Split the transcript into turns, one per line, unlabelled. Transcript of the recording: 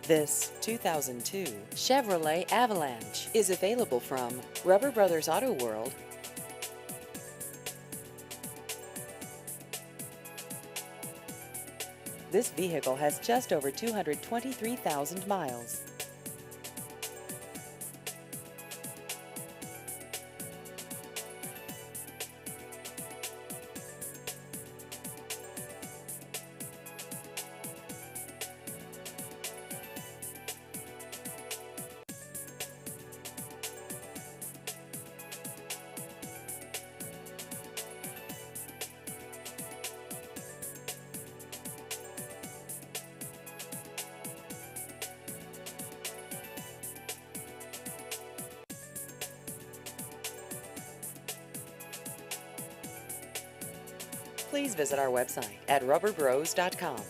This 2002 Chevrolet Avalanche is available from Rubber Brothers Auto World. This vehicle has just over 223,000 miles. Please visit our website at rubberbros.com.